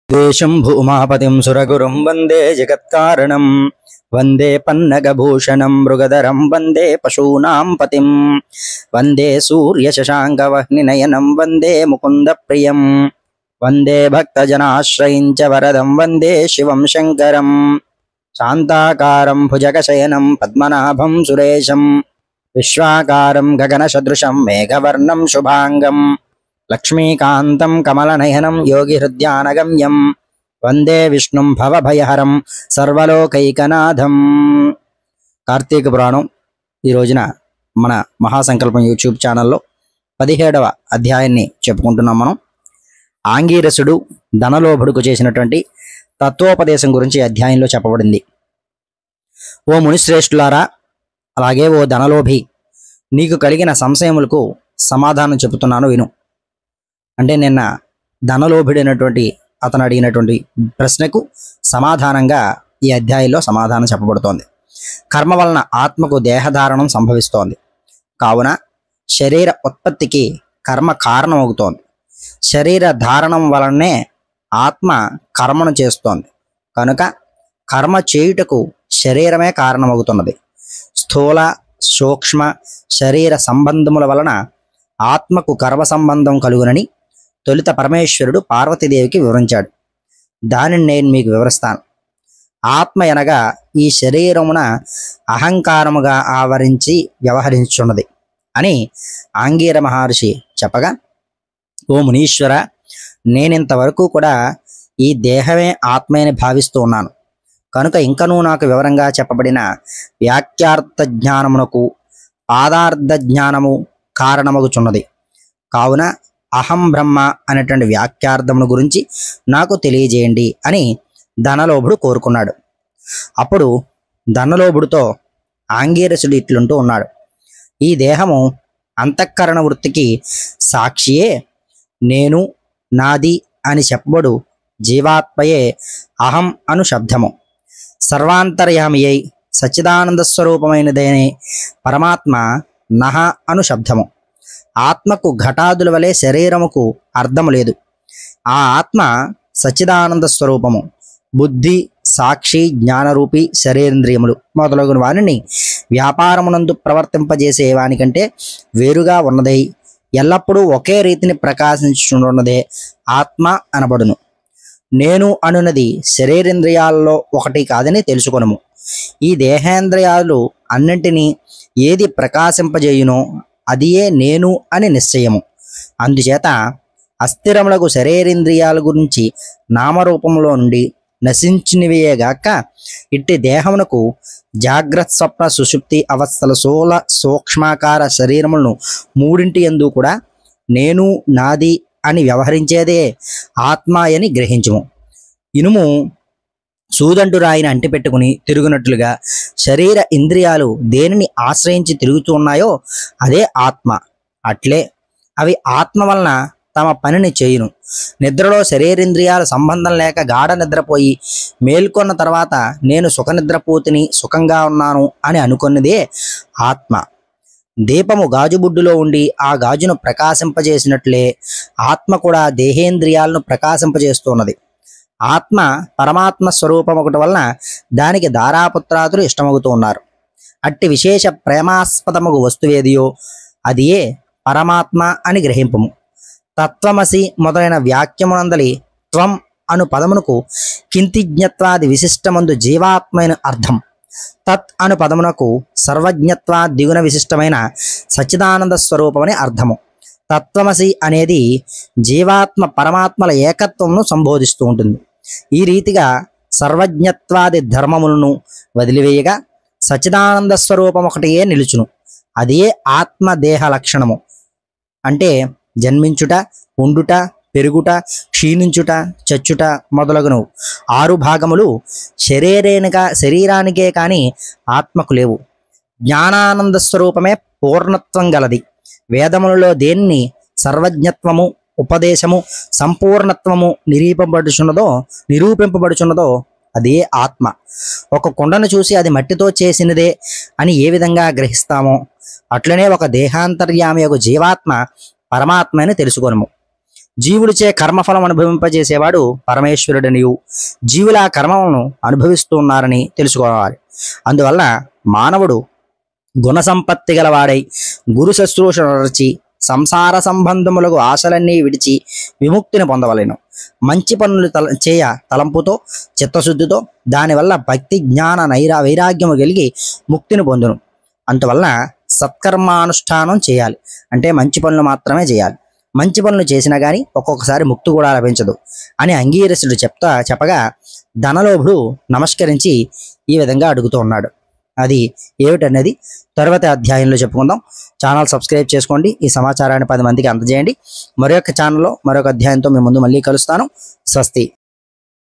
द्वेषं भूमापतिं सुरगुरुं वन्दे जगत्कारणं वन्दे पन्नगभूषणं मृगधरं वन्दे पशूनां पतिं वन्दे सूर्यशशाङ्कवह्निनयनं वन्दे मुकुन्दप्रियं वन्दे भक्तजनाश्रयं च वरदं वन्दे शिवं शङ्करं शान्ताकारं भुजगशयनं पद्मनाभं सुरेशं विश्वाकारं गगनसदृशं मेघवर्णं शुभांगं लक्ष्मीकान्तं कमलनयनं योगिहृद्यानगम्यं वंदे विष्णुं भवभयहरं सर्वलोकैकनाथं। కార్తీక పురాణం ఈ రోజున మన మహాసంకల్పం యూట్యూబ్ ఛానల్లో 17వ అధ్యాయాన్ని చెప్పుకుంటున్నాం. మనం ఆంగీరసుడు ధనలోభుడుకు చేసినటువంటి తత్వోపదేశం గురించి అధ్యాయంలో చెప్పబడింది. ఓ మునిశ్రేష్ఠులారా, అలాగే ఓ ధనలోభి, నీకు కలిగిన సంశయములకు సమాధానం చెబుతున్నాను విను. అంటే నిన్న ధనలోభుడైనటువంటి అతను అడిగినటువంటి ప్రశ్నకు సమాధానంగా ఈ అధ్యాయంలో సమాధానం చెప్పబడుతోంది. కర్మ వలన ఆత్మకు దేహధారణం సంభవిస్తోంది. కావున శరీర ఉత్పత్తికి కర్మ కారణమవుతోంది. శరీర ధారణం వలనే ఆత్మ కర్మను చేస్తోంది. కనుక కర్మ చేయుటకు శరీరమే కారణమవుతున్నది. స్థూల సూక్ష్మ శరీర సంబంధముల వలన ఆత్మకు కర్మ సంబంధం కలుగునని తొలుత పరమేశ్వరుడు పార్వతీదేవికి వివరించాడు. దానిని నేను మీకు వివరిస్తాను. ఆత్మ అనగా ఈ శరీరమున అహంకారముగా ఆవరించి వ్యవహరించున్నది అని ఆంగీర మహర్షి చెప్పగా, ఓ మునీశ్వర, నేనింతవరకు కూడా ఈ దేహమే ఆత్మని భావిస్తూ ఉన్నాను. కనుక ఇంకనూ నాకు వివరంగా చెప్పబడిన వ్యాఖ్యార్థ జ్ఞానమునకు పాదార్థ జ్ఞానము కారణమగుచున్నది. కావున అహం బ్రహ్మ అనేటువంటి వ్యాఖ్యార్థమును గురించి నాకు తెలియజేయండి అని ధనలోభుడు కోరుకున్నాడు. అప్పుడు ధనలోభుడితో ఆంగీరసుడు ఇట్లుంటూ ఉన్నాడు. ఈ దేహము అంతఃకరణ వృత్తికి సాక్షియే నేను, నాది అని చెప్పబడు జీవాత్మయే అహం అను శబ్దము. సర్వాంతర్యామి అయి సచ్చిదానంద స్వరూపమైనదేనే పరమాత్మ నహ అను శబ్దము. ఆత్మకు ఘటాదుల వలె శరీరముకు అర్థము లేదు. ఆ ఆత్మ సచ్చిదానంద స్వరూపము. బుద్ధి, సాక్షి, జ్ఞానరూపి శరీరేంద్రియములు మొదలగున వారిని వ్యాపారమునందు ప్రవర్తింపజేసే వానికంటే వేరుగా ఉన్నదై ఎల్లప్పుడూ ఒకే రీతిని ప్రకాశించున్నదే ఆత్మ అనబడును. నేను అనున్నది శరీరేంద్రియాలలో ఒకటి కాదని తెలుసుకొనుము. ఈ దేహేంద్రియాలు అన్నింటినీ ఏది ప్రకాశింపజేయునో అదియే నేను అని నిశ్చయము. అందుచేత అస్థిరములకు శరీరేంద్రియాల గురించి నామరూపంలో నుండి నశించినవియేగాక ఇట్టి దేహమునకు జాగ్రత్త స్వప్న సుషుప్తి అవస్థల స్థూల సూక్ష్మాకార శరీరములను మూడింటి యందు కూడా నేను, నాది అని వ్యవహరించేదే ఆత్మ అని గ్రహించుము. ఇనుము సూదంటు రాయిని అంటిపెట్టుకుని తిరుగునట్లుగా శరీర ఇంద్రియాలు దేనిని ఆశ్రయించి తిరుగుతూ ఉన్నాయో అదే ఆత్మ. అట్లే అవి ఆత్మ వలన తమ పనిని చేయును. నిద్రలో శరీరేంద్రియాల సంబంధం లేక గాఢ నిద్రపోయి మేల్కొన్న తర్వాత నేను సుఖనిద్రపోతుని, సుఖంగా ఉన్నాను అని అనుకున్నదే ఆత్మ. దీపము గాజుబుడ్డులో ఉండి ఆ గాజును ప్రకాశింపజేసినట్లే ఆత్మ కూడా దేహేంద్రియాలను ప్రకాశింపజేస్తున్నది. ఆత్మ పరమాత్మ స్వరూపం ఒకటి వలన దానికి దారాపుత్రాదులు ఇష్టమవుతూ ఉన్నారు. అట్టి విశేష ప్రేమాస్పదముగు వస్తువేదియో అదియే పరమాత్మ అని గ్రహింపము. తత్వమసి మొదలైన వాక్యమునందలి త్వం అను పదమునకు కింతిజ్ఞత్వాది విశిష్టమందు జీవాత్మైన అర్థం. తత్ అను పదమునకు సర్వజ్ఞత్వా దిగుణ విశిష్టమైన సచ్చిదానంద స్వరూపమని అర్థము. తత్వమసి అనేది జీవాత్మ పరమాత్మల ఏకత్వమును సంబోధిస్తూ ఉంటుంది. ఈ రీతిగా సర్వజ్ఞత్వాది ధర్మములను వదిలివేయగా సచ్చిదానంద స్వరూపం ఒకటియే నిలుచును. అదే ఆత్మదేహ లక్షణము. అంటే జన్మించుట, ఉండుట, పెరుగుట, క్షీణించుట, చచ్చుట మొదలగును 6 భాగములు శరీరానికే కానీ ఆత్మకు లేవు. జ్ఞానానంద స్వరూపమే పూర్ణత్వం గలది. వేదములలో దేన్ని సర్వజ్ఞత్వము, ఉపదేశము, సంపూర్ణత్వము నిరూపింపబడుచున్నదో అదే ఆత్మ. ఒక కుండను చూసి అది మట్టితో చేసినదే అని ఏ విధంగా గ్రహిస్తామో అట్లనే ఒక దేహాంతర్యామి యొక్క జీవాత్మ పరమాత్మ అని తెలుసుకొనుము. జీవుడిచే కర్మఫలం అనుభవింపజేసేవాడు పరమేశ్వరుడనియు జీవుల ఆ కర్మలను అనుభవిస్తున్నారని తెలుసుకోవాలి. అందువల్ల మానవుడు గుణ సంపత్తి గలవాడై గురు శుశ్రూష నరచి సంసార సంబంధములకు ఆశలన్నీ విడిచి విముక్తిని పొందవలెను. మంచి పనులు తలంపుతో చిత్తశుద్ధితో దానివల్ల భక్తి జ్ఞాన వైరాగ్యము కలిగి ముక్తిని పొందును. అందువల్ల సత్కర్మానుష్ఠానం చేయాలి, అంటే మంచి పనులు మాత్రమే చేయాలి. మంచి పనులు చేసినా కానీ ఒక్కొక్కసారి ముక్తి కూడా లభించదు అని అంగీరసుడు చెప్పగా ధనలోభుడు నమస్కరించి ఈ విధంగా అడుగుతూ ఉన్నాడు. అది ఏమిటనేది తరువాతి అధ్యాయంలో చెప్పుకుందాం. ఛానల్ సబ్స్క్రైబ్ చేసుకోండి. ఈ సమాచారాన్ని 10 మందికి అందజేయండి. మరొక ఛానల్లో మరొక అధ్యాయంతో మీ ముందు మళ్ళీ కలుస్తాను. స్వస్తి.